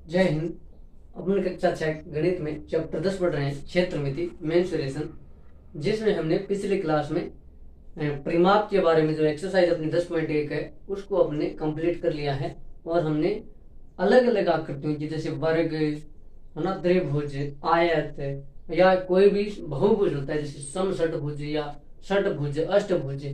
जय हिंद। अपन कक्षा 6 गणित में चैप्टर 10 पढ़ रहे हैं, क्षेत्रमिति मेंसुरेशन, जिसमें हमने पिछले क्लास में परिमाप के बारे में जो एक्सरसाइज अपनी 10.1 है उसको अपने कंप्लीट कर लिया है। और हमने अलग अलग आकृतियों की, जैसे वर्ग है ना, त्रिभुज, आयत या कोई भी बहुभुज होता है, जैसे समषटभुज या षटभुज, अष्टभुज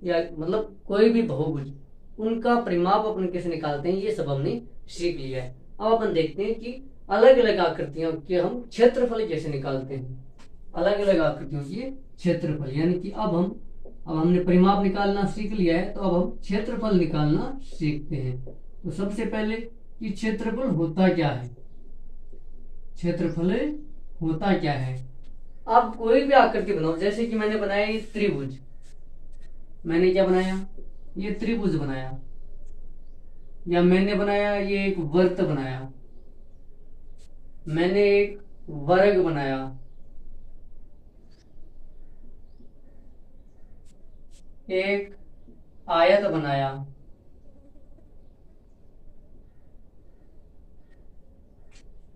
या मतलब कोई भी बहुभुज, उनका परिमाप अपन कैसे निकालते हैं ये सब हमने सीख लिया है। अब अपन देखते हैं कि अलग अलग आकृतियों के हम क्षेत्रफल कैसे निकालते हैं। अलग अलग आकृतियों के क्षेत्रफल, यानी कि अब हमने परिमाप निकालना सीख लिया है, तो अब हम क्षेत्रफल निकालना सीखते हैं। तो सबसे पहले कि क्षेत्रफल होता क्या है। क्षेत्रफल होता क्या है। आप कोई भी आकृति बनाओ, जैसे कि मैंने बनाया ये त्रिभुज, मैंने क्या बनाया, ये त्रिभुज बनाया, या मैंने बनाया ये एक वृत्त बनाया, मैंने एक वर्ग बनाया, एक आयत बनाया,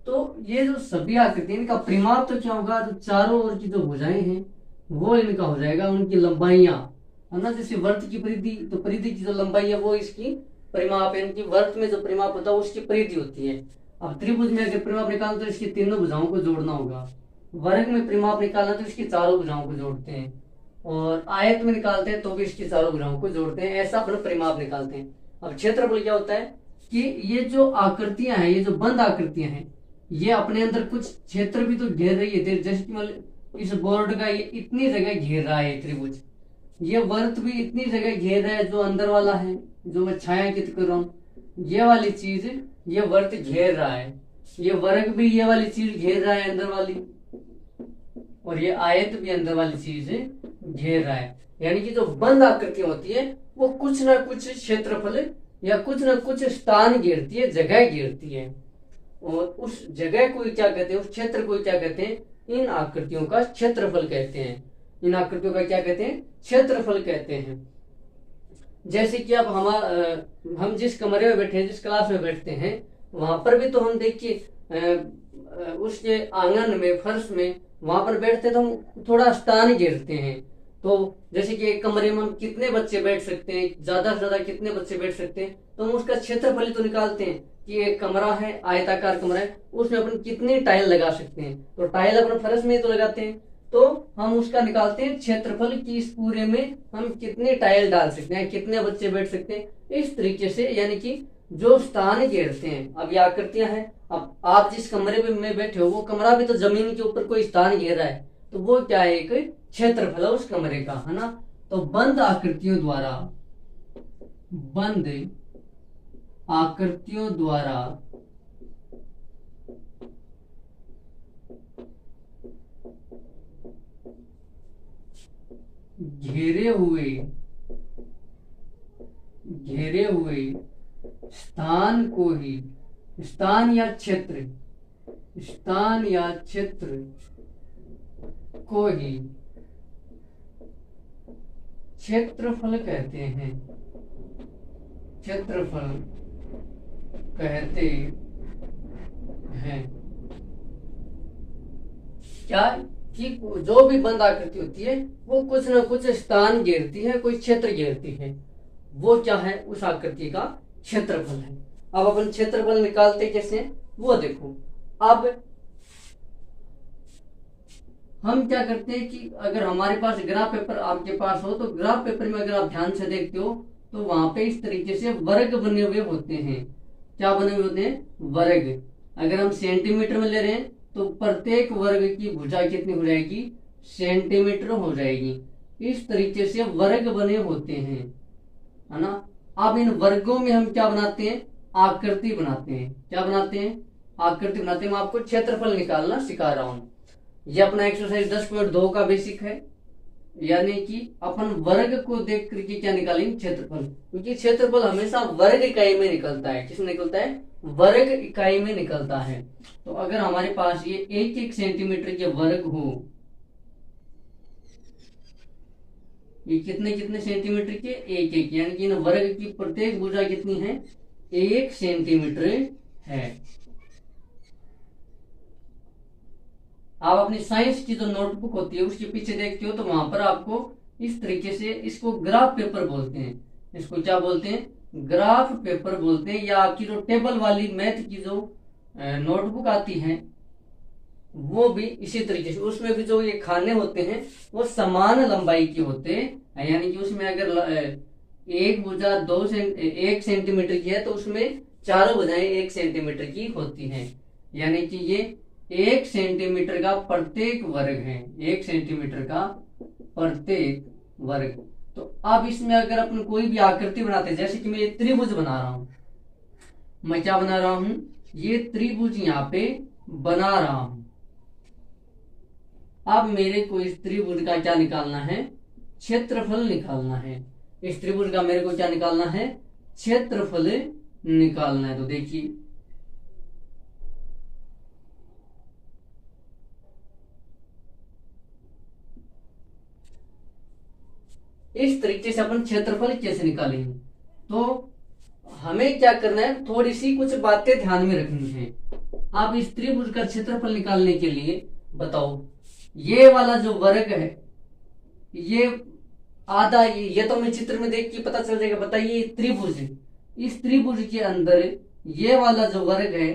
तो ये जो सभी आकृति इनका परिमाप तो क्या होगा, जो चारों ओर की जो भुजाएं हैं वो इनका हो जाएगा, उनकी लंबाइयां है ना। जैसे वृत्त की परिधि, तो परिधि की जो लंबाई है वो इसकी परिमाप है। इनकी वृत्त में जो परिमाप होता है उसकी परिधि होती है। अब त्रिभुज में अगर परिमाप निकालना तो इसकी तीनों भुजाओं को जोड़ना होगा। वर्ग में परिमाप निकालना तो इसकी चारों भुजाओं को जोड़ते हैं, और आयत में निकालते हैं तो भी इसकी चारों भुजाओं को जोड़ते हैं। ऐसा अपना परिमाप निकालते हैं। अब क्षेत्रफल क्या होता है कि ये जो आकृतियां हैं, ये जो बंद आकृतियां हैं, ये अपने अंदर कुछ क्षेत्र भी तो घेर रही है। जैसे कि मतलब इस बोर्ड का ये इतनी जगह घेर रहा है त्रिभुज, ये वर्त भी इतनी जगह घेर रहा है, जो अंदर वाला है जो मैं छायांकित कर रहा हूँ, ये वाली चीज ये वर्त घेर रहा है। ये वर्ग भी ये वाली चीज घेर रहा है अंदर वाली, और ये आयत भी अंदर वाली चीज घेर रहा है। यानी कि जो बंद आकृतियां होती है वो कुछ ना कुछ क्षेत्रफल या कुछ ना कुछ स्थान घेरती है, जगह घेरती है, और उस जगह को क्या कहते हैं, उस क्षेत्र को क्या कहते हैं, इन आकृतियों का क्षेत्रफल कहते हैं। इन आकृतियों का क्या कहते हैं, क्षेत्रफल कहते हैं। जैसे कि अब हम जिस कमरे में बैठे हैं, जिस क्लास में बैठते हैं, वहां पर भी तो हम देखिए उसके आंगन में, फर्श में, वहां पर बैठते हैं तो हम थोड़ा स्थान घेरते हैं। तो जैसे कि एक कमरे में हम कितने बच्चे बैठ सकते हैं, ज्यादा से ज्यादा कितने बच्चे बैठ सकते हैं, तो हम उसका क्षेत्रफल तो निकालते हैं कि एक कमरा है, आयताकार कमरा है, उसमें अपन कितनी टाइल लगा सकते हैं। तो टाइल अपन फर्श में तो लगाते हैं, तो हम उसका निकालते हैं क्षेत्रफल की इस पूरे में हम कितने टाइल डाल सकते हैं, कितने बच्चे बैठ सकते हैं। इस तरीके से यानी कि जो स्थान घेरते हैं। अब ये आकृतियां हैं, अब आप जिस कमरे में बैठे हो वो कमरा भी तो जमीन के ऊपर कोई स्थान घेर रहा है, तो वो क्या है, एक क्षेत्रफल है उस कमरे का, है ना। तो बंद आकृतियों द्वारा घेरे हुए स्थान को ही, स्थान या क्षेत्र को ही क्षेत्रफल कहते हैं। क्षेत्रफल कहते हैं। क्या कि जो भी बंद आकृति होती है वो कुछ ना कुछ स्थान घेरती है, कोई क्षेत्र घेरती है, वो क्या है, उस आकृति का क्षेत्रफल है। अब अपन क्षेत्रफल निकालते कैसे हैं वो देखो। अब हम क्या करते हैं कि अगर हमारे पास ग्राफ पेपर आपके पास हो, तो ग्राफ पेपर में अगर आप ध्यान से देखते हो तो वहां पे इस तरीके से वर्ग बने हुए होते हैं। क्या बने हुए होते हैं, वर्ग। अगर हम सेंटीमीटर में ले रहे हैं तो प्रत्येक वर्ग की भुजा कितनी हो जाएगी, सेंटीमीटर हो जाएगी। इस तरीके से वर्ग बने होते हैं, है ना। अब इन वर्गों में हम क्या बनाते हैं, आकृति बनाते हैं। क्या बनाते हैं, आकृति बनाते हैं। मैं आपको क्षेत्रफल निकालना सिखा रहा हूं। यह अपना एक्सरसाइज 10.2 का बेसिक है, यानी कि अपन वर्ग को देख करके क्या निकालेंगे, क्षेत्रफल। क्योंकि क्षेत्रफल हमेशा वर्ग इकाई में निकलता है। किसमें निकलता है, वर्ग इकाई में निकलता है। तो अगर हमारे पास ये 1-1 सेंटीमीटर के वर्ग हो, ये कितने कितने सेंटीमीटर के, 1-1, यानी कि इन वर्ग की प्रत्येक भुजा कितनी है, 1 सेंटीमीटर है। आप अपनी साइंस की जो नोटबुक होती है उसके पीछे देखते हो तो वहां पर आपको इस तरीके से, इसको ग्राफ पेपर बोलते हैं, इसको क्या बोलते हैं, ग्राफ पेपर बोलते हैं। या आपकी जो टेबल वाली मैथ की जो नोटबुक आती है वो भी इसी तरीके से, उसमें भी जो ये खाने होते हैं वो समान लंबाई के होते हैं। यानी कि उसमें अगर एक भुजा 1 सेंटीमीटर की है तो उसमें चारों भुजाएं 1 सेंटीमीटर की होती हैं। यानी कि ये 1 सेंटीमीटर का प्रत्येक वर्ग है, 1 सेंटीमीटर का प्रत्येक वर्ग। तो अब इसमें अगर अपन कोई भी आकृति बनाते हैं, जैसे कि मैं ये त्रिभुज बना रहा हूं, मैं क्या बना रहा हूं, ये त्रिभुज यहाँ पे बना रहा हूं। अब मेरे को इस त्रिभुज का क्या निकालना है, क्षेत्रफल निकालना है। इस त्रिभुज का मेरे को क्या निकालना है, क्षेत्रफल निकालना है। तो देखिए इस तरीके से अपन क्षेत्रफल कैसे निकालेंगे, तो हमें क्या करना है, थोड़ी सी कुछ बातें ध्यान में रखनी है। आप इस त्रिभुज का क्षेत्रफल निकालने के लिए बताओ, ये वाला जो वर्ग है ये आधा, ये तो हमें चित्र में देख के पता चल जाएगा। बताइए त्रिभुज, इस त्रिभुज के अंदर ये वाला जो वर्ग है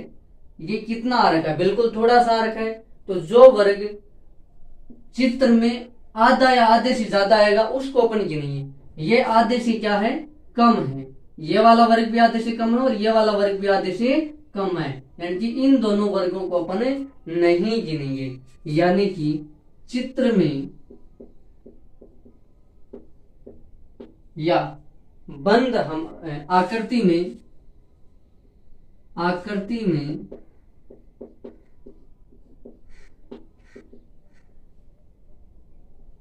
ये कितना आ रखा है, बिल्कुल थोड़ा सा आ रखा है। तो जो वर्ग चित्र में आधा या आधे से ज्यादा आएगा उसको अपन गिनेंगे। ये आधे से क्या है, कम है, ये वाला वर्ग भी आधे से कम है और ये वाला वर्ग भी आधे से कम है, यानी कि इन दोनों वर्गों को अपन नहीं गिनेंगे। यानी कि चित्र में या बंद हम आकृति में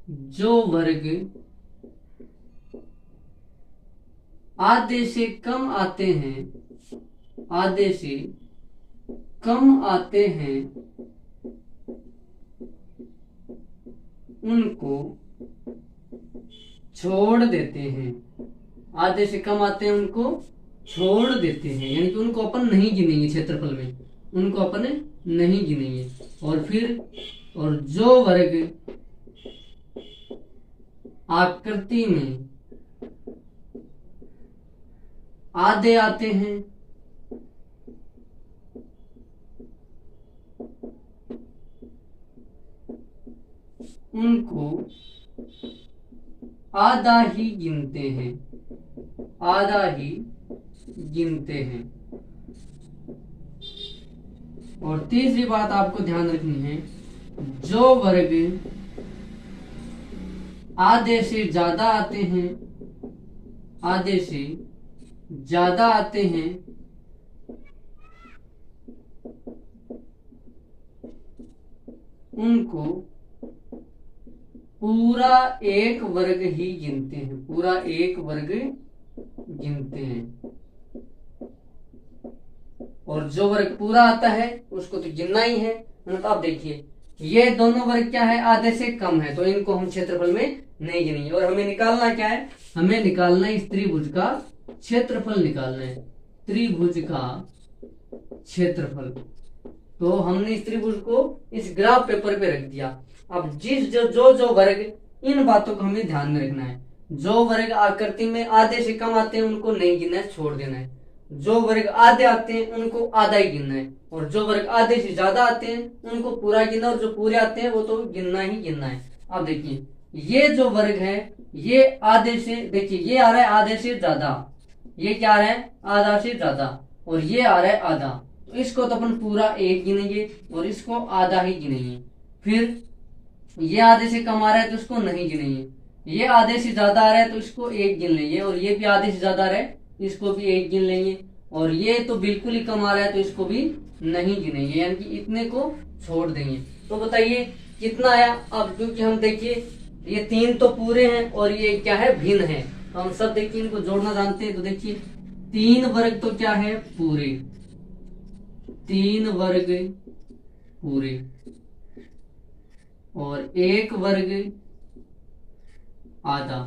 जो वर्ग आधे से कम आते हैं, आधे से कम आते हैं, उनको छोड़ देते हैं। आधे से कम आते हैं उनको छोड़ देते हैं, यानी कि उनको अपन नहीं गिनेंगे क्षेत्रफल में, उनको अपन नहीं गिनेंगे। और जो वर्ग आकृति में आधे आते हैं, उनको आधा ही गिनते हैं, आधा ही गिनते हैं। और तीसरी बात आपको ध्यान रखनी है, जो वर्ग आधे से ज्यादा आते हैं, आधे से ज्यादा आते हैं, उनको पूरा एक वर्ग ही गिनते हैं, पूरा एक वर्ग गिनते हैं। और जो वर्ग पूरा आता है उसको तो गिनना ही है। मतलब आप देखिए ये दोनों वर्ग क्या है, आधे से कम है, तो इनको हम क्षेत्रफल में नहीं गिनेंगे। और हमें निकालना क्या है, हमें निकालना है इस त्रिभुज का क्षेत्रफल निकालना है, त्रिभुज का क्षेत्रफल। तो हमने इस त्रिभुज को इस ग्राफ पेपर पे रख दिया। अब जो वर्ग, इन बातों को हमें ध्यान में रखना है। जो वर्ग आकृति में आधे से कम आते हैं उनको नहीं गिनना है, छोड़ देना है। जो वर्ग आधे आते हैं उनको आधा ही गिनना है, और जो वर्ग आधे से ज्यादा आते हैं उनको पूरा गिनना, और जो पूरे आते हैं वो तो गिनना ही गिनना है। अब देखिए ये जो वर्ग है ये आधे से, देखिए ये आ रहा है आधे से ज्यादा, ये क्या आ रहा है आधा से ज्यादा, और ये आ रहा है आधा। तो इसको तो अपन पूरा एक गिनेंगे और इसको आधा ही गिनेंगे। फिर ये आधे से कम आ रहा है तो इसको नहीं गिनेंगे, ये आधे से ज्यादा आ रहा है तो इसको एक गिन लेंगे, और ये भी आधे से ज्यादा आ रहा है इसको भी एक गिन लेंगे, और ये तो बिल्कुल ही कम आ रहा है तो इसको भी नहीं गिनेंगे, यानी कि इतने को छोड़ देंगे। तो बताइए कितना आया। अब क्योंकि हम देखिए ये 3 तो पूरे हैं और ये क्या है भिन्न है, तो हम सब देखिए इनको जोड़ना जानते हैं। तो देखिए 3 वर्ग तो क्या है पूरे, 3 वर्ग पूरे, और 1 वर्ग आधा।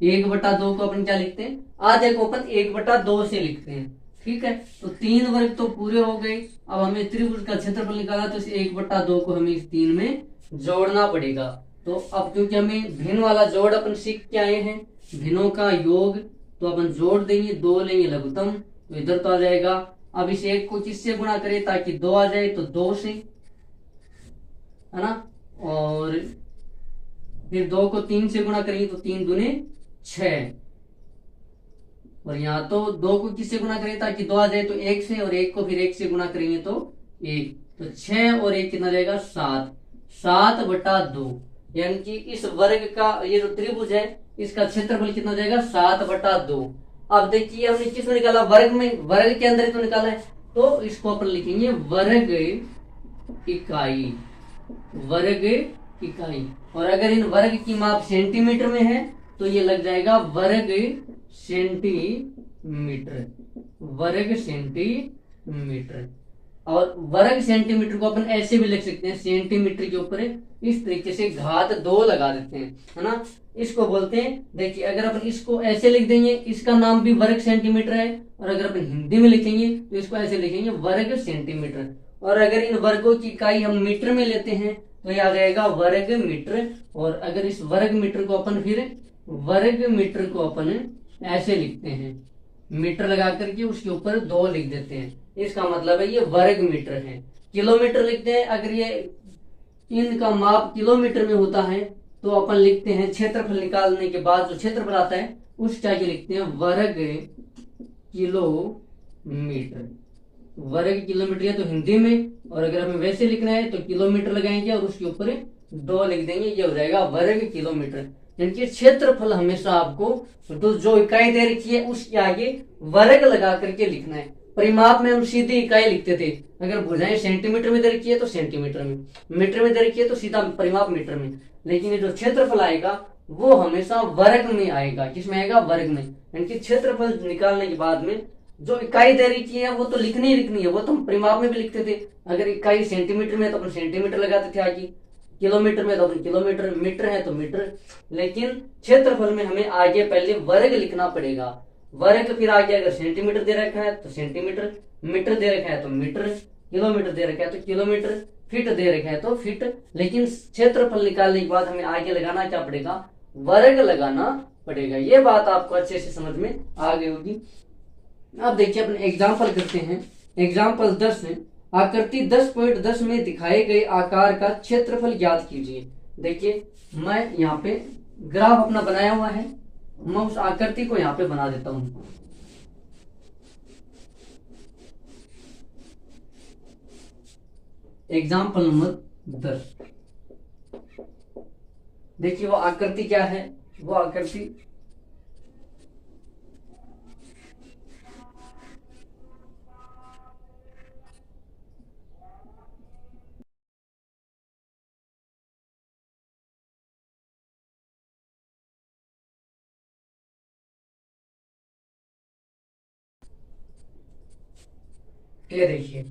1/2 को अपन क्या लिखते हैं, आधे को अपन 1/2 से लिखते हैं। ठीक है, तो 3 वर्ग तो पूरे हो गए। अब हमें त्रिभुज का क्षेत्रफल निकाला, तो इस 1/2 को हमें इस 3 में जोड़ना पड़ेगा। तो अब क्योंकि हमें भिन्न वाला जोड़ अपन सीख के आए हैं, भिन्नों का योग, तो अपन जोड़ देंगे, 2 लेंगे लघुत्तम, तो इधर तो आ जाएगा। अब इस 1 को किससे गुणा करें ताकि 2 आ जाए, तो 2 से, है ना। और फिर 2 को 3 से गुणा करेंगे तो 3 दूने 6, और यहाँ तो 2 को किससे गुणा करें ताकि 2 आ जाए, तो 1 से, और 1 को फिर 1 से गुणा करेंगे तो 1, तो 6 और 1 कितना जाएगा 7, 7/2, यानी कि इस वर्ग का ये जो त्रिभुज है इसका क्षेत्रफल कितना जाएगा 7/2। अब देखिए हमने किसमें निकाला, वर्ग में, वर्ग के अंदर ही तो निकाला है, तो इसको अपन लिखेंगे वर्ग इकाई, वर्ग इकाई। और अगर इन वर्ग की माप सेंटीमीटर में है तो ये लग जाएगा वर्ग सेंटीमीटर, वर्ग सेंटीमीटर। और वर्ग सेंटीमीटर को अपन ऐसे भी लिख सकते हैं, सेंटीमीटर के ऊपर इस तरीके से घात 2 लगा देते हैं, है ना। इसको बोलते हैं, देखिए अगर अपन इसको ऐसे लिख देंगे, इसका नाम भी वर्ग सेंटीमीटर है, और अगर अपन हिंदी में लिखेंगे तो इसको ऐसे लिखेंगे वर्ग सेंटीमीटर। और अगर इन वर्गों की इकाई हम मीटर में लेते हैं तो ये आ जाएगा वर्ग मीटर। और अगर इस वर्ग मीटर को अपन फिर वर्ग मीटर को अपन ऐसे लिखते हैं, मीटर लगा करके उसके ऊपर 2 लिख देते हैं, इसका मतलब है ये वर्ग मीटर है। किलोमीटर लिखते हैं, अगर ये इनका माप किलोमीटर में होता है तो अपन लिखते हैं क्षेत्रफल निकालने के बाद जो क्षेत्रफल आता है उसका ये लिखते हैं वर्ग किलोमीटर, वर्ग किलोमीटर या तो हिंदी में, और अगर हमें वैसे लिखना है तो किलोमीटर लगाएंगे और उसके ऊपर 2 लिख देंगे, ये हो जाएगा वर्ग किलोमीटर। यानी कि क्षेत्रफल हमेशा आपको तो जो इकाई दे रखी है उसके आगे वर्ग लगा करके लिखना है। परिमाप में हम सीधी इकाई लिखते थे, अगर भुजाएं सेंटीमीटर में दे रखी है तो सेंटीमीटर में, मीटर में दे रखी है तो सीधा परिमाप मीटर में। लेकिन ये जो क्षेत्रफल आएगा वो हमेशा वर्ग में आएगा, किसमें आएगा, वर्ग में। यानी कि क्षेत्रफल निकालने के बाद में जो इकाई दे रखी है वो तो लिखनी ही लिखनी है, वो तो हम परिमाप में भी लिखते थे। अगर इकाई सेंटीमीटर में है तो अपन सेंटीमीटर लगाते थे आगे, किलोमीटर में तो अपन किलोमीटर, मीटर है तो मीटर। लेकिन क्षेत्रफल में हमें आगे पहले वर्ग लिखना पड़ेगा, वर्ग, फिर आगे अगर सेंटीमीटर दे रखा है तो सेंटीमीटर, मीटर दे रखा है तो मीटर, किलोमीटर दे रखा है तो किलोमीटर, फीट दे रखा है तो फीट। लेकिन क्षेत्रफल निकालने के बाद हमें आगे लगाना क्या पड़ेगा, वर्ग लगाना पड़ेगा। ये बात आपको अच्छे से समझ में आ गई होगी। अब देखिए अपन एग्जाम्पल करते हैं। एग्जाम्पल 10 में आकृति 10.10 में दिखाए गए आकार का क्षेत्रफल ज्ञात कीजिए। देखिए मैं यहाँ पे ग्राफ अपना बनाया हुआ है, मैं उस आकृति को यहाँ पे बना देता हूं। एग्जाम्पल नंबर 10, देखिए वो आकृति क्या है, वो आकृति ये देखिए,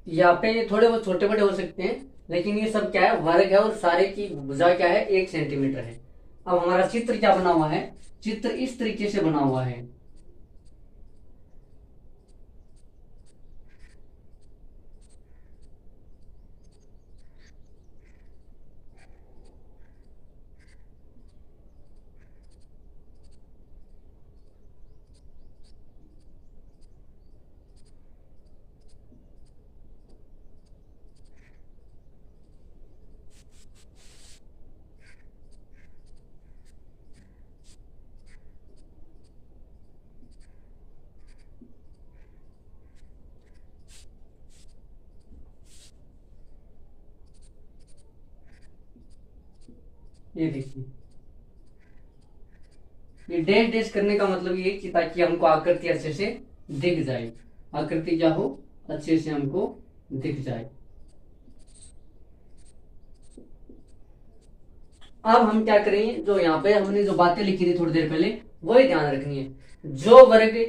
यहाँ पे ये थोड़े बहुत छोटे बड़े हो सकते हैं, लेकिन ये सब क्या है, वर्ग है, और सारे की भुजा क्या है, 1 सेंटीमीटर है। अब हमारा चित्र क्या बना हुआ है, चित्र इस तरीके से बना हुआ है। ये देखिए, ये डैश डैश करने का मतलब ये कि ताकि हमको आकृति अच्छे से दिख जाए, आकृति क्या हो, अच्छे से हमको दिख जाए। अब हम क्या करेंगे, जो यहाँ पे हमने जो बातें लिखी थी थोड़ी देर पहले वही ध्यान रखनी है। जो वर्ग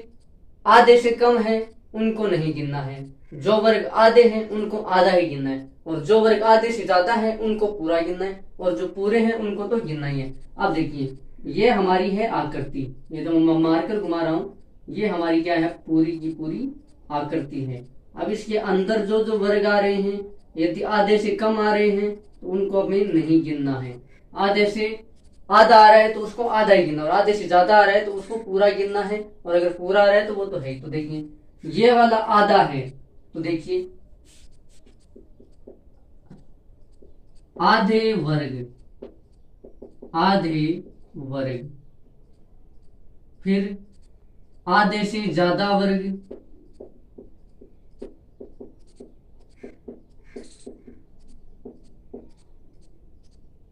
आधे से कम है उनको नहीं गिनना है, जो वर्ग आधे हैं उनको आधा ही गिनना है, और जो वर्ग आधे से ज्यादा है उनको पूरा गिनना है, और जो पूरे हैं उनको तो गिनना ही है। अब देखिए ये हमारी है आकृति, ये तो मैं मारकर घुमा रहा हूं, ये हमारी क्या है, पूरी की पूरी आकृति है। अब इसके अंदर जो जो वर्ग आ रहे हैं, यदि आधे से कम आ रहे हैं तो उनको हमें नहीं गिनना है। आधे से आधा आ रहा है तो उसको आधा ही गिनना, और आधे से ज्यादा आ रहा है तो उसको पूरा गिनना है, और अगर पूरा आ रहा है तो वो तो है ही। तो देखिए ये वाला आधा है, तो देखिए आधे वर्ग, आधे वर्ग, फिर आधे से ज्यादा वर्ग,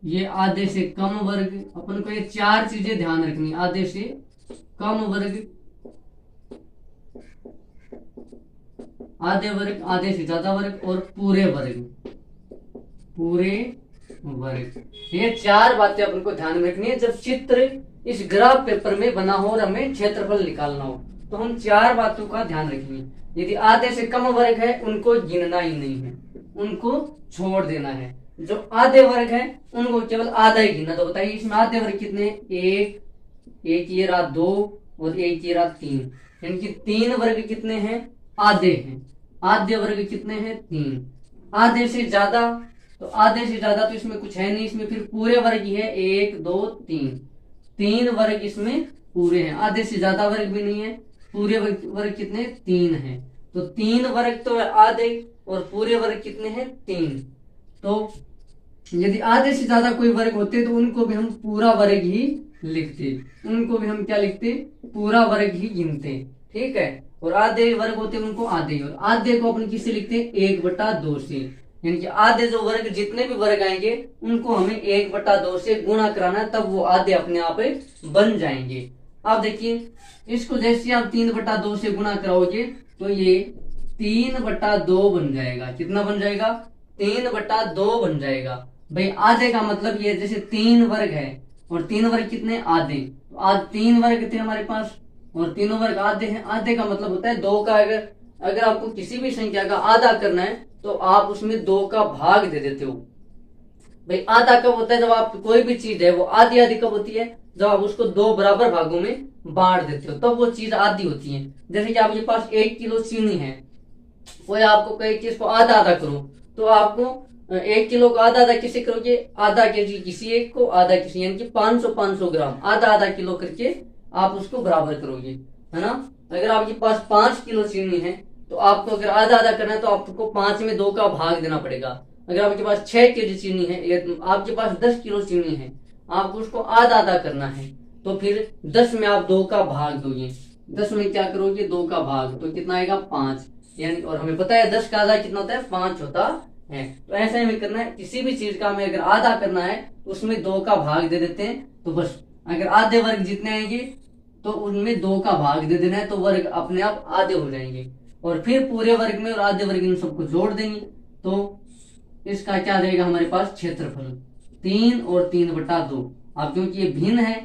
ये आधे से कम वर्ग। अपन को ये चार चीजें ध्यान रखनी, आधे से कम वर्ग, आधे वर्ग, आधे से ज्यादा वर्ग, और पूरे वर्ग, पूरे वर्ग। ये चार बातें अपन को ध्यान में रखनी है जब चित्र इस ग्राफ पेपर में बना हो और हमें क्षेत्रफल निकालना हो, तो हम चार बातों का ध्यान रखेंगे। यदि आधे से कम वर्ग है उनको गिनना ही नहीं है, उनको छोड़ देना है। जो आधे वर्ग है उनको केवल आधा ही गिनना। तो बताइए इसमें आधे वर्ग कितने हैं, एक ये रहा 2, और एक ये रहा 3, यानी कि 3 वर्ग कितने हैं, आधे हैं। आधे वर्ग कितने हैं, 3। आधे से ज्यादा, तो आधे से ज्यादा तो इसमें कुछ है नहीं, इसमें फिर पूरे वर्ग ही है, 1 2 3, 3 वर्ग इसमें पूरे हैं। आधे से ज्यादा वर्ग भी नहीं है, पूरे वर्ग कितने, 3 है। तो 3 वर्ग तो है आधे, और पूरे वर्ग कितने हैं, 3। तो यदि आधे से ज्यादा कोई वर्ग होते तो उनको भी हम पूरा वर्ग ही लिखते, उनको भी हम क्या लिखते, पूरा वर्ग ही गिनते, ठीक है। और आधे वर्ग होते उनको आधे, और आधे को अपन किससे लिखते, 1/2 से, यानी कि आधे जो वर्ग, जितने भी वर्ग आएंगे उनको हमें 1/2 से गुणा कराना है, तब वो आधे अपने आप बन जाएंगे। अब देखिए इसको जैसे आप 3/2 से गुणा कराओगे तो ये 3/2 बन जाएगा। कितना बन जाएगा, 3/2 बन जाएगा। भाई आधे का मतलब ये, जैसे 3 वर्ग है और 3 वर्ग कितने, आधे, तो आज 3 वर्ग थे हमारे पास और तीनों वर्ग आधे हैं। आधे का मतलब होता है 2 का, अगर आपको किसी भी संख्या का आधा करना है तो आप उसमें 2 का भाग दे देते हो। भाई आधा कब होता है, जब आप कोई भी चीज है वो आधी आधी कब होती है, जब आप उसको 2 बराबर भागों में बांट देते हो, तब वो चीज आधी होती है। जैसे कि आपके पास 1 किलो चीनी है, कोई आपको कहे कि इसको आधा आधा करो, तो आपको 1 किलो को आधा आधा किसे करोगे, आधा केजी किसी एक को, आधा किसी, यानी कि 500 ग्राम, आधा आधा किलो करके आप उसको बराबर करोगे, है ना। अगर आपके पास 5 किलो चीनी है तो आपको अगर आधा आधा करना है तो आपको 5 में 2 का भाग देना पड़ेगा। अगर आपके पास 6 केजी चीनी है, या आपके पास 10 किलो चीनी है, आपको उसको आधा आधा करना है, तो फिर 10 में आप 2 का भाग दोगे, 10 में क्या करोगे, 2 का भाग, तो कितना आएगा, 5, यानी, और हमें पता है 10 का आधा कितना होता है, 5 होता है। तो ऐसा हमें करना है, किसी भी चीज का हमें अगर आधा करना है तो उसमें 2 का भाग दे देते हैं, तो बस अगर आधे वर्ग जितने आएंगे तो उनमें 2 का भाग दे देना है, तो वर्ग अपने आप आधे हो जाएंगे। और फिर पूरे वर्ग में और आधे वर्ग इन सबको जोड़ देंगे, तो इसका क्या रहेगा हमारे पास, क्षेत्रफल 3 और 3/2। अब क्योंकि ये भिन्न है,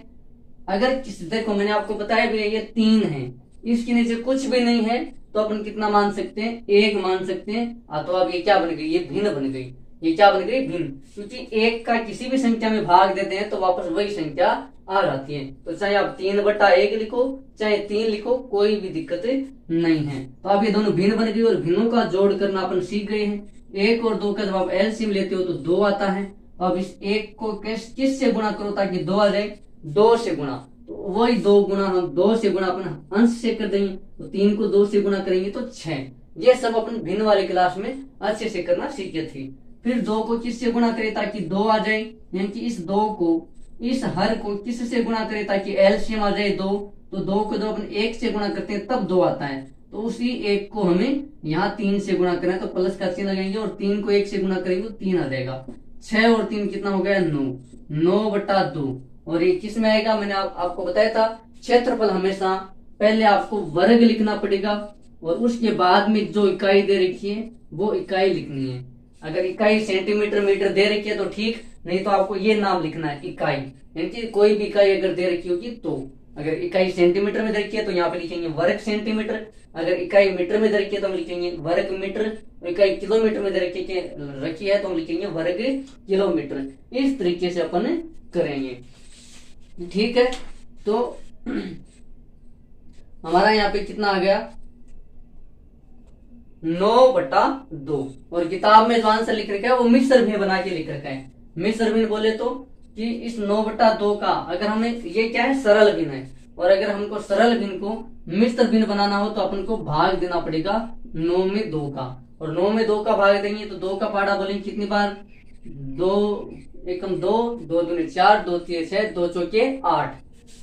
अगर देखो मैंने आपको बताया भी है ये 3 है, इसके नीचे कुछ भी नहीं है, तो अपन कितना मान सकते हैं, 1 मान सकते हैं। तो अब ये क्या बन गई, ये भिन्न बन गई। ये क्या बन गई, भिन्न, क्योंकि 1 का किसी भी संख्या में भाग देते हैं तो वापस वही संख्या आ जाती है। तो चाहे आप 3/1 लिखो चाहे 3 लिखो, कोई भी दिक्कत नहीं है। तो अब ये दोनों भिन्न बन गई, और भिन्नों का जोड़ करना अपन सीख गए हैं। 1 और 2 का जब आप एलसीएम लेते हो तो 2 आता है। तो अब इस 1 को किस से गुणा करो ताकि 2 आ जाए, 2 से गुणा, तो वही 2 गुणा, हम 2 से गुणा अपन अंश से कर देंगे, तो 3 को 2 से गुणा करेंगे तो 6। ये सब अपन भिन्न वाले क्लास में अच्छे से करना सीखे थे। फिर 2 को किस से गुणा करें ताकि 2 आ जाए, यानी कि इस 2 को, इस हर को किस से गुणा करें ताकि एलसीएम आ जाए 2। तो 2 को जब अपन 1 से गुणा करते हैं तब 2 आता है, तो उसी 1 को हमें यहाँ 3 से गुणा करना है, तो प्लस का चिन्ह लगाएंगे और 3 को 1 से गुणा करेंगे तो 3 आ जाएगा। 6 और 3 कितना हो गया, 9, 9/2। और ये किस में आएगा, मैंने आपको बताया था क्षेत्रफल हमेशा पहले आपको वर्ग लिखना पड़ेगा और उसके बाद में जो इकाई दे रखी है वो इकाई लिखनी है। अगर इकाई सेंटीमीटर मीटर दे रखी है तो ठीक, नहीं तो आपको ये नाम लिखना है इकाई, यानी कि कोई भी इकाई अगर दे रखी होगी तो। अगर इकाई सेंटीमीटर में दे रखी है तो यहाँ पे लिखेंगे वर्ग सेंटीमीटर, अगर इकाई मीटर में दे रखी है तो हम लिखेंगे वर्ग मीटर, इकाई किलोमीटर में दे रखी है तो हम लिखेंगे वर्ग किलोमीटर। इस तरीके से अपन करेंगे, ठीक है। तो हमारा यहाँ पे कितना आ गया 9/2। और किताब में जो आंसर लिख रखा है वो मिश्र भिन्न बना के लिख रखा है। मिश्र भिन्न बोले तो कि इस 9/2 का अगर हमें, ये क्या है सरल भिन्न है, और अगर हमको सरल भिन्न को मिश्र भिन्न बनाना हो तो अपन को भाग देना पड़ेगा 9 में 2 का। और 9 में 2 का भाग देंगे तो 2 का पहाड़ा बोलेंगे कितनी बार, 2 एकम 2, 2 दूनी 4, 2 तीन 6, 2 चौके 8,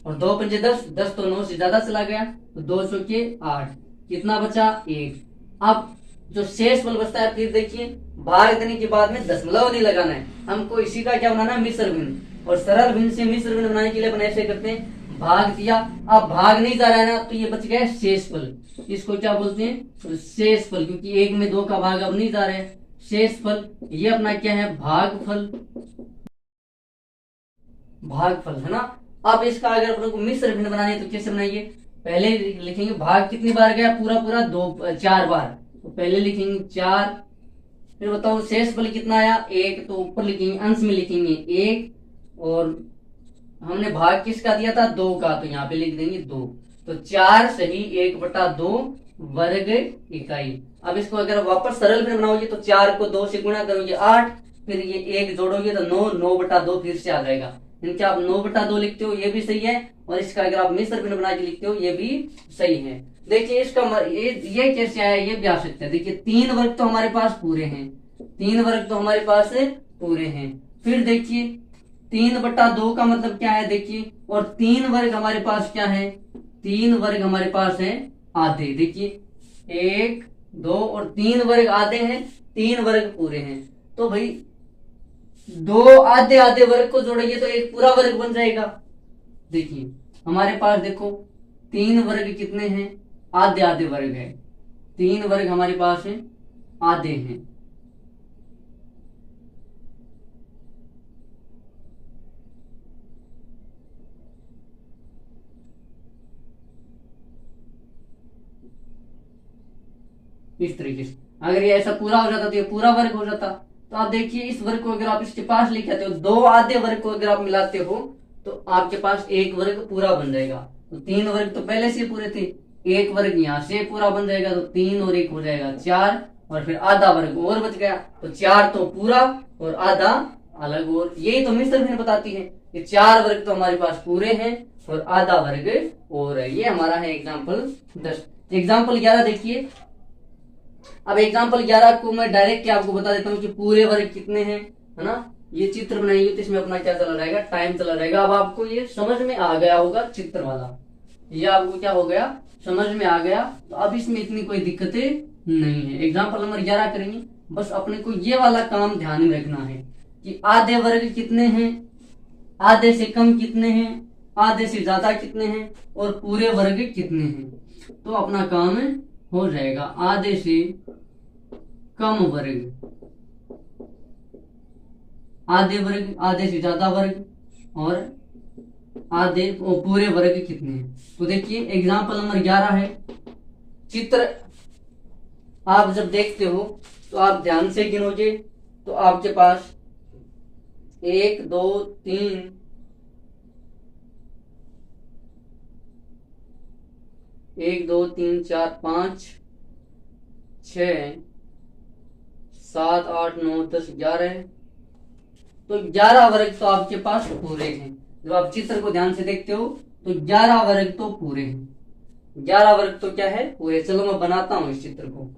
और 2 पंजे 10, 10 तो 9 से ज्यादा चला गया तो 2 चौके 8, कितना बचा 1। अब जो शेष फल बचता है, फिर देखिए भाग देने के बाद में दशमलव नहीं लगाना है, हमको इसी का क्या बनाना है मिश्र भिन्न। और सरल भिन्न से मिश्र भिन्न बनाने के लिए अपन ऐसे करते हैं, भाग दिया, अब भाग नहीं जा रहा है ना, तो ये बच गया शेष फल। इसको क्या बोलते हैं, तो शेष फल, क्योंकि 1 में 2 का भाग अब नहीं जा रहा है। शेष फल ये अपना क्या है भागफल, भागफल है ना। अब इसका अगर अपन को मिश्र भिन्न बनानी है तो कैसे बनाइए, पहले लिखेंगे भाग कितनी बार गया, पूरा पूरा 4 बार, तो पहले लिखेंगे 4, फिर बताओ शेष फल कितना आया 1, तो ऊपर लिखेंगे अंश में लिखेंगे 1, और हमने भाग किसका दिया था 2 का, तो यहाँ पे लिख देंगे 2, तो 4 सही 1/2 वर्ग इकाई। अब इसको अगर वापस सरल भिन्न बनाओगे तो 4 को 2 से गुणा करोगे 8, फिर ये 1 जोड़ोगे तो 9, 9/2 फिर से आ जाएगा। इनके आप 9/2 लिखते हो ये भी सही है, और इसका अगर आप मिश्र भिन्न बना के लिखते हो ये भी सही है। देखिए इसका ये कैसे आया, ये भी आ सकता है। देखिए 3 वर्ग तो हमारे पास पूरे हैं, 3 वर्ग तो हमारे पास पूरे हैं। फिर देखिए 3/2 का मतलब क्या है, देखिए, और 3 वर्ग हमारे पास क्या है, 3 वर्ग हमारे पास है आधे। देखिए 1 2 और 3 वर्ग आधे हैं, 3 वर्ग पूरे हैं, तो भाई 2 आधे आधे वर्ग को जोड़ेंगे तो एक पूरा वर्ग बन जाएगा। देखिए हमारे पास देखो 3 वर्ग कितने हैं, आधे आधे वर्ग है, 3 वर्ग हमारे पास है आधे हैं। इस तरीके से अगर ये ऐसा पूरा हो जाता तो ये पूरा वर्ग हो जाता। तो आप देखिए इस वर्ग को अगर आप इसके पास लेके आते हो, 2 आधे वर्ग को अगर आप मिलाते हो तो आपके पास एक वर्ग पूरा बन जाएगा। तो 3 वर्ग तो पहले से पूरे थे, एक वर्ग यहाँ से पूरा बन जाएगा, तो 3 और 1 हो जाएगा 4, और फिर आधा वर्ग और बच गया, तो 4 तो पूरा और आधा अलग। और यही तो मिश्र भिन्न बताती है कि 4 वर्ग तो हमारे पास पूरे हैं और आधा वर्ग और है। ये हमारा है एग्जाम्पल 10। एग्जाम्पल 11 देखिए। अब एग्जाम्पल 11 को मैं डायरेक्ट आपको बता देता हूँ कि पूरे वर्ग कितने हैं, है ना। ये चित्र बनाइए तो इसमें अपना क्या चला रहेगा, टाइम चला रहेगा। अब आपको ये समझ में आ गया होगा चित्र वाला, ये आपको क्या हो गया समझ में आ गया, तो अब इसमें इतनी कोई दिक्कतें नहीं है। एग्जाम्पल नंबर 11 करेंगे, बस अपने को ये वाला काम ध्यान में रखना है कि आधे वर्ग कितने हैं, आधे से कम कितने हैं, आधे से ज्यादा कितने हैं, और पूरे वर्ग कितने हैं, तो अपना काम हो जाएगा। आधे से कम वर्ग, आधे वर्ग, आधे से ज्यादा वर्ग, और आधे पूरे वर्ग कितने हैं। तो देखिए एग्जाम्पल नंबर 11 है। चित्र आप जब देखते हो तो आप ध्यान से गिनोगे तो आपके पास 1 2 3 1 2 3 4 5 6 7 8 9 10 11, तो 11 वर्ग तो आपके पास पूरे हैं। जब आप चित्र को ध्यान से देखते हो तो 11 वर्ग तो पूरे हैं, 11 वर्ग तो क्या है पूरे। चलो मैं बनाता हूं इस चित्र को,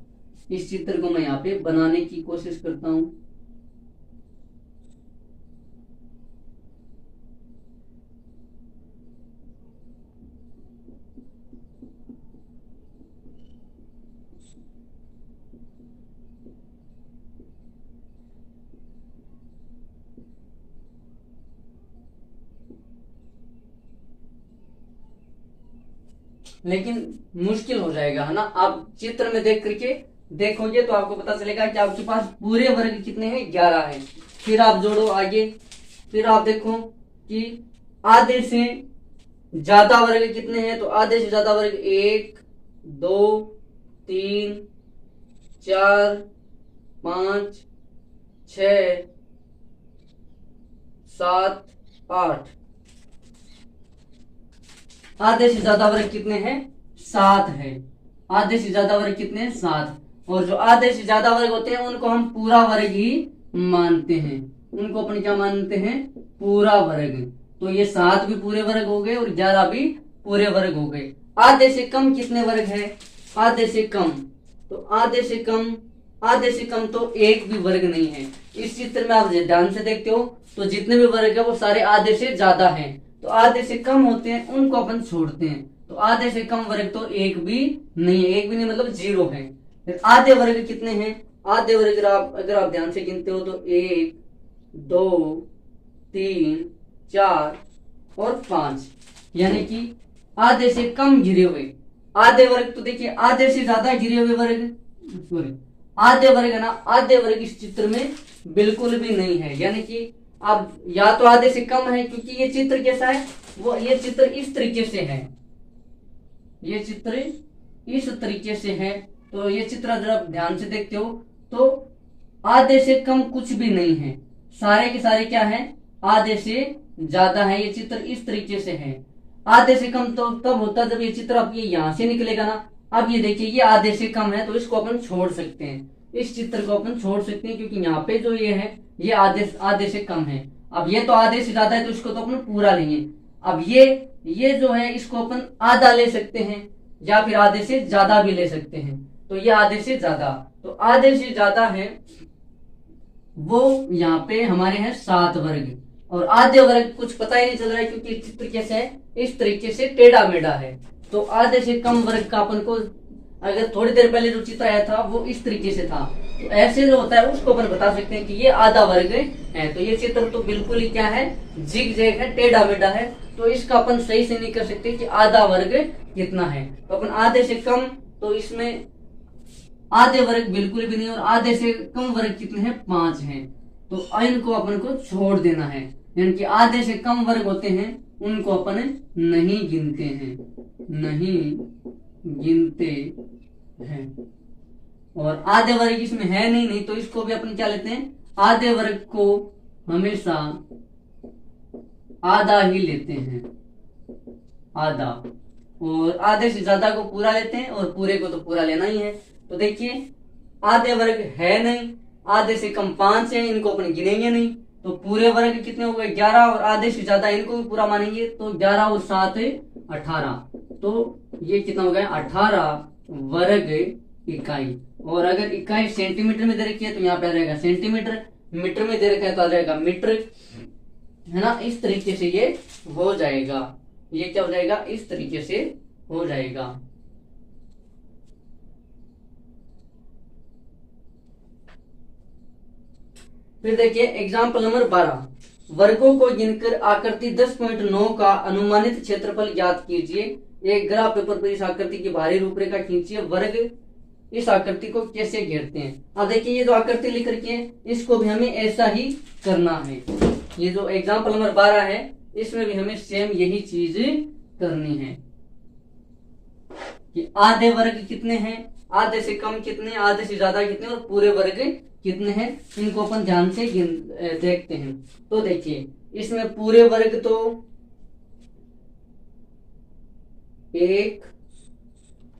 इस चित्र को मैं यहाँ पे बनाने की कोशिश करता हूं। लेकिन मुश्किल हो जाएगा, है ना। आप चित्र में देख करके देखोगे तो आपको पता चलेगा कि आपके पास पूरे वर्ग कितने हैं, 11 है। फिर आप जोड़ो आगे, फिर आप देखो कि आधे से ज्यादा वर्ग कितने हैं, तो आधे से ज्यादा वर्ग 1 2 3 4 5 6 7 8, आधे से ज्यादा वर्ग कितने हैं 7 है। आधे से ज्यादा वर्ग कितने हैं? 7। और जो आधे से ज्यादा वर्ग होते हैं उनको हम पूरा वर्ग ही मानते हैं, उनको अपन क्या मानते हैं? पूरा वर्ग। तो ये 7 भी पूरे वर्ग हो गए और 11 भी पूरे वर्ग हो गए। आधे से कम कितने वर्ग है? आधे से कम, तो आधे से कम तो एक भी वर्ग नहीं है। इस चित्र में आप ध्यान से देखते हो तो जितने भी वर्ग है वो सारे आधे से ज्यादा हैं। तो आधे से कम होते हैं उनको अपन छोड़ते हैं। तो आधे से कम वर्ग तो एक भी नहीं है, एक भी नहीं मतलब 0 है। फिर आधे वर्ग कितने हैं? आधे वर्ग अगर आप ध्यान से गिनते हो तो 1 2 3 4 और 5, यानी कि आधे से कम घिरे हुए आधे वर्ग। तो देखिए आधे से ज्यादा घिरे हुए वर्ग, सॉरी आधे वर्ग है ना, आधे वर्ग इस चित्र में बिल्कुल भी नहीं है। यानी कि अब या तो आधे से कम है, क्योंकि ये चित्र कैसा है, वो ये चित्र इस तरीके से है, ये चित्र इस तरीके से है। तो ये चित्र अगर आप ध्यान से देखते हो तो आधे से कम कुछ भी नहीं है, सारे के सारे क्या है? आधे से ज्यादा है। ये चित्र इस तरीके से है। आधे से कम तो तब होता है जब ये चित्र आप ये यहां से निकलेगा ना। अब ये देखिए ये आधे से कम है तो इसको अपन छोड़ सकते हैं, इस चित्र को अपन छोड़ सकते हैं, क्योंकि यहाँ पे जो ये है ये आधे से कम है। अब ये तो आधे से ज्यादा है तो इसको तो अपन पूरा लेंगे। अब ये जो है इसको अपन आधा ले सकते हैं या फिर आधे से ज्यादा भी ले सकते हैं। तो ये आधे से ज्यादा, तो आधे से ज्यादा है वो यहाँ पे हमारे हैं 7 वर्ग। और आधे वर्ग कुछ पता ही नहीं चल रहा है, क्योंकि चित्र कैसे है? इस तरीके से टेढ़ा मेढ़ा है। तो आधे से कम वर्ग का अपन को, अगर थोड़ी देर पहले जो चित्र आया था वो इस तरीके से था, तो ऐसे जो होता है उसको अपन बता सकते हैं कि ये आधा वर्ग है। तो ये चित्र तो बिल्कुल ही क्या है? जिग जैग है, टेढ़ा मेढ़ा है। तो इसका अपन सही से नहीं कर सकते कि आधा वर्ग कितना है। तो अपन आधे से कम, तो इसमें आधे वर्ग बिल्कुल भी नहीं, और आधे से कम वर्ग कितने हैं? 5 हैं। तो इनको अपन को छोड़ देना है, यानी कि आधे से कम वर्ग होते हैं उनको अपन नहीं गिनते हैं, नहीं गिनते हैं। और आधे वर्ग इसमें है नहीं, तो इसको भी अपन क्या लेते हैं? आधे वर्ग को हमेशा आधा ही लेते हैं, आधा। और आधे से ज्यादा को पूरा लेते हैं और पूरे को तो पूरा लेना ही है। तो देखिए आधे वर्ग है नहीं, आधे से कम 5 है, इनको अपन गिनेंगे नहीं। तो पूरे वर्ग कितने हो गए? 11। और आधे से ज्यादा इनको भी पूरा मानेंगे तो 11 और 7 18। तो ये कितना हो गया? 18 वर्ग इकाई। और अगर इकाई सेंटीमीटर में दे रखी है तो यहाँ पे आ जाएगा सेंटीमीटर, मीटर में दे रखा है तो आ जाएगा मीटर, है ना। इस तरीके से ये हो जाएगा, ये क्या हो जाएगा? इस तरीके से हो जाएगा। फिर देखिए एग्जाम्पल नंबर 12, वर्गों को गिनकर आकृति 10.9 का अनुमानित क्षेत्रफल ज्ञात कीजिए। एक ग्राफ पेपर पर इस आकृति की बाहरी रूपरेखा खींचिए। वर्ग इस आकृति को कैसे घेरते हैं? अब देखिए ये जो आकृति लिख रखी है इसको भी हमें ऐसा ही करना है। ये जो एग्जाम्पल नंबर 12 है इसमें भी हमें सेम यही चीज करनी है कि आधे वर्ग कितने हैं, आधे से कम कितने, आधे से ज्यादा कितने, और पूरे वर्ग कितने हैं, इनको अपन ध्यान से देखते हैं। तो देखिए इसमें पूरे वर्ग तो 1,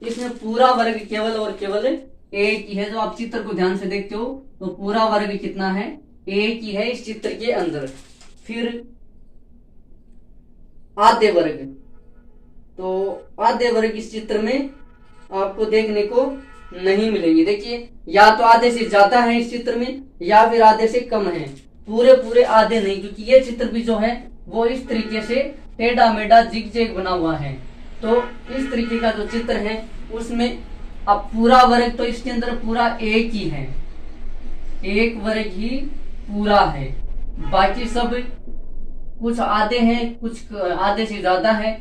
इसमें पूरा वर्ग केवल और केवल 1 ही है। जो आप चित्र को ध्यान से देखते हो तो पूरा वर्ग कितना है? 1 ही है इस चित्र के अंदर। फिर आधे वर्ग, तो आधे वर्ग इस चित्र में आपको देखने को नहीं मिलेंगे। देखिए या तो आधे से ज्यादा है इस चित्र में या फिर आधे से कम है, पूरे आधे नहीं, क्योंकि ये चित्र भी जो है वो इस तरीके से टेढ़ा मेढ़ा जिग-जैग बना हुआ है। तो इस तरीके का जो चित्र है उसमें अब पूरा वर्ग तो इसके अंदर पूरा 1 ही है, 1 वर्ग ही पूरा है, बाकी सब कुछ आधे हैं, कुछ आधे से ज्यादा है,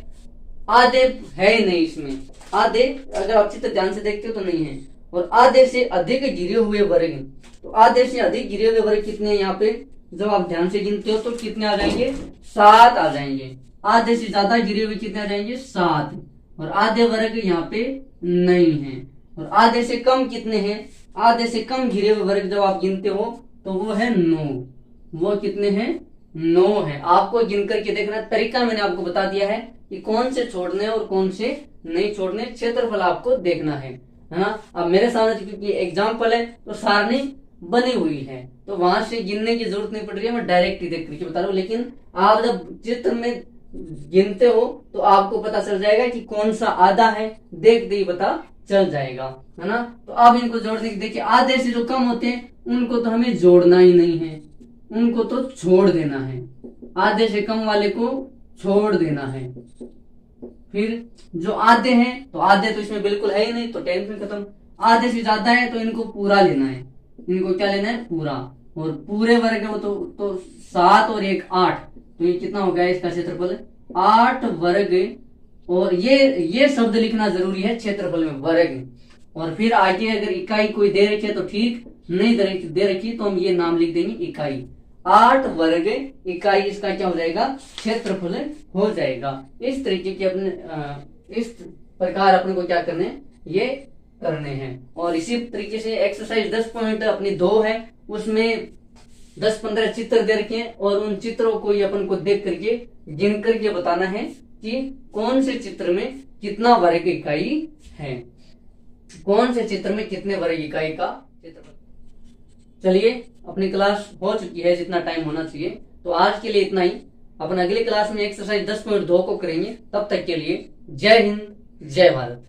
आधे है ही नहीं इसमें। आधे अगर आप चित्र ध्यान से देखते हो तो नहीं है। और आधे से अधिक गिरे हुए वर्ग, तो आधे से अधिक गिरे हुए वर्ग कितने हैं यहाँ पे? जब आप ध्यान से गिनते हो तो कितने आ जाएंगे? 7 आ जाएंगे। आधे से ज्यादा गिरे हुए कितने आ जाएंगे? 7। और आधे वर्ग यहाँ पे नहीं है। और आधे से कम कितने हैं? आधे से कम घिरे हुए वर्ग जब आप गिनते हो तो वो है 9। वो कितने हैं? 9 है। आपको गिन करके देखना तरीका मैंने आपको बता दिया है कि कौन से छोड़ने और कौन से नहीं छोड़ने, क्षेत्रफल आपको देखना है ना। अब मेरे सामने तो क्योंकि एग्जाम्पल है तो सारणी बनी हुई है तो वहां से गिनने की जरूरत नहीं पड़ रही है, मैं डायरेक्ट ही देख करके बता रहा हूँ। लेकिन आप जब चित्र में गिनते हो तो आपको पता चल जाएगा कि कौन सा आधा है, देखते ही पता चल जाएगा, है ना। तो अब इनको जोड़ने की देखिए, आधे से जो कम होते हैं उनको तो हमें जोड़ना ही नहीं है, उनको तो छोड़ देना है। आधे से कम वाले को छोड़ देना है। फिर जो आधे हैं तो आधे तो इसमें बिल्कुल है ही नहीं, तो टेंशन खत्म। आधे से ज्यादा है तो इनको पूरा लेना है, इनको क्या लेना है, पूरा। और पूरे वर्ग है वो तो 7 और 1 8, तो ये कितना हो गया इसका क्षेत्रफल, 8 वर्ग। और ये शब्द लिखना जरूरी है क्षेत्रफल में, वर्ग। और फिर आगे अगर इकाई कोई दे रखी है तो ठीक, नहीं दे रखी तो हम ये नाम लिख देंगे इकाई। 8 वर्ग इकाई इसका क्या हो जाएगा, क्षेत्रफल हो जाएगा। इस तरीके के अपने इस प्रकार अपने को क्या करने, ये करने हैं। और इसी तरीके से एक्सरसाइज 10 पॉइंट अपनी 2 है, उसमें 10-15 चित्र दे रखे हैं और उन चित्रों को ही अपन को देख करके गिन करके बताना है कि कौन से चित्र में कितना वर्ग इकाई है, कौन से चित्र में कितने वर्ग इकाई का क्षेत्रफल। चलिए अपनी क्लास हो चुकी है जितना टाइम होना चाहिए, तो आज के लिए इतना ही। अपन अगली क्लास में एक्सरसाइज 10.2 को करेंगे। तब तक के लिए जय हिंद, जय भारत।